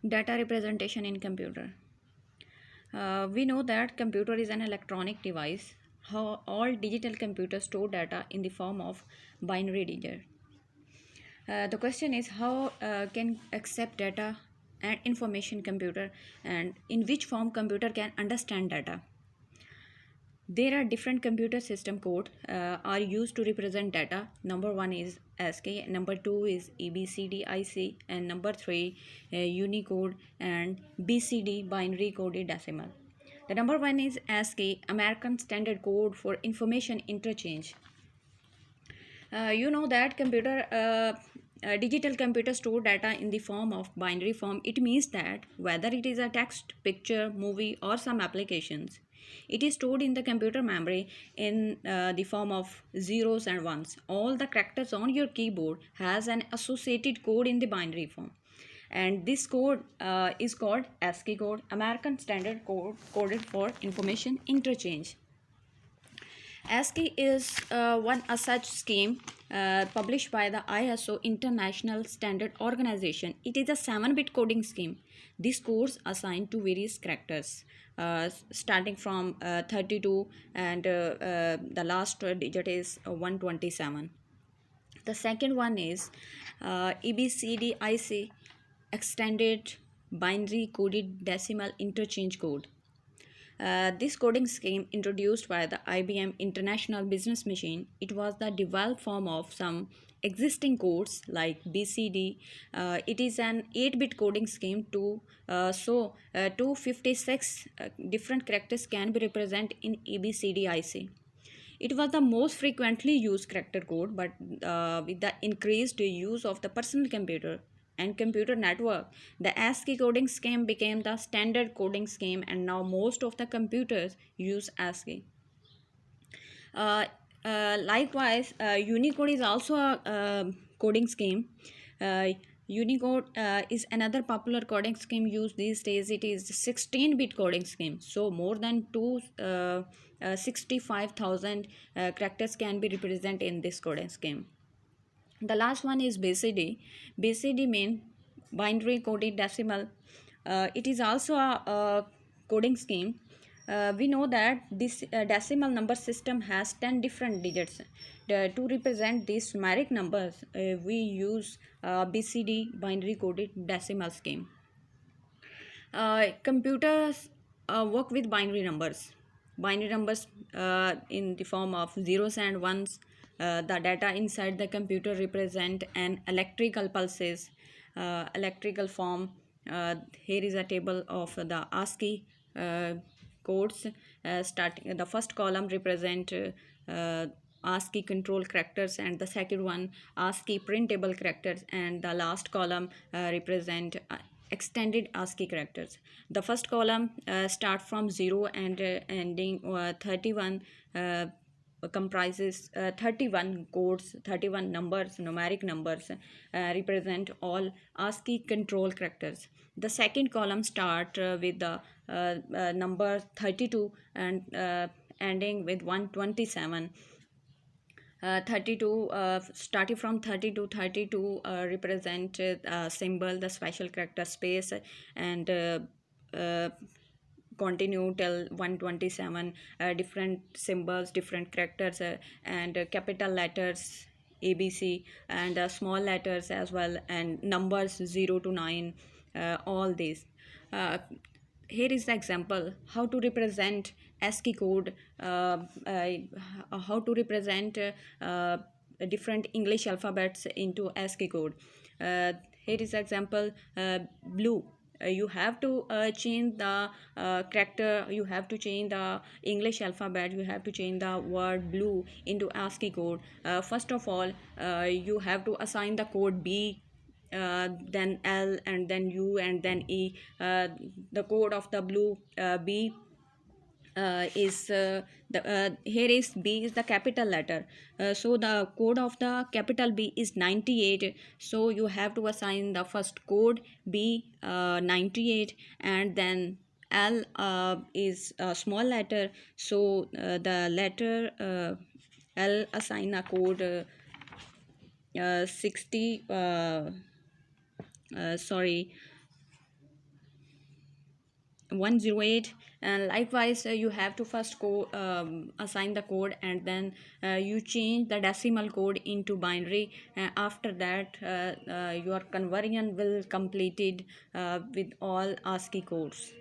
Data representation in computer. We know that computer is an electronic device. How all digital computers store data in the form of binary digit. The question is how can accept data and information computer, and in which form computer can understand data. There are different computer system code are used to represent data. Number one is ASCII, number two is EBCDIC, and number three Unicode and BCD binary coded decimal. The number one is ASCII, American Standard Code for Information Interchange. You know that digital computer store data in the form of binary form. It means that whether it is a text, picture, movie, or some applications, it is stored in the computer memory in the form of zeros and ones. All the characters on your keyboard has an associated code in the binary form, and this code is called ASCII code, American Standard Code, coded for information interchange. ASCII is one such scheme published by the ISO International Standard Organization. It is a 7-bit coding scheme. These codes assigned to various characters, starting from 32, and the last digit is 127. The second one is EBCDIC, Extended Binary Coded Decimal Interchange Code. This coding scheme introduced by the IBM International Business Machine. It was the developed form of some existing codes like BCD. It is an 8-bit coding scheme to 256 different characters can be represented in ABCDIC. It was the most frequently used character code, but with the increased use of the personal computer and computer network, the ASCII coding scheme became the standard coding scheme, and now most of the computers use ASCII. Uh, Likewise, Unicode is also a coding scheme. Unicode is another popular coding scheme used these days. It is 16-bit coding scheme. So more than 65,000 characters can be represented in this coding scheme. The last one is BCD. BCD means binary coded decimal. It is also a coding scheme. We know that this decimal number system has 10 different digits. To represent these numeric numbers, we use BCD binary coded decimal scheme. Computers work with binary numbers. Binary numbers in the form of zeros and ones. The data inside the computer represent an electrical pulses, electrical form. Here is a table of the ASCII codes. Starting the first column represent ASCII control characters, and the second one ASCII printable characters, and the last column represent extended ASCII characters. The first column start from 0 and ending 31, comprises 31 codes, 31 numbers, numeric numbers, represent all ASCII control characters. The second column start with the number 32 and ending with 127. 32 starting from 30 to 32 represent symbol, the special character space, and continue till 127, different symbols, different characters, and capital letters ABC, and small letters as well, and numbers 0 to 9, all these. uh, Here is the example how to represent ASCII code, how to represent different English alphabets into ASCII code. Here is the example, blue. You have to change the character, you have to change the English alphabet, you have to change the word blue into ASCII code. First of all, you have to assign the code B, then L, and then U, and then E. The code of the blue B is the here is B is the capital letter. So the code of the capital B is 98. So you have to assign the first code B 98, and then L is a small letter. So the letter L assign a code 60. Sorry, 108. And likewise, you have to first assign the code, and then you change the decimal code into binary. After that, your conversion will completed with all ASCII codes.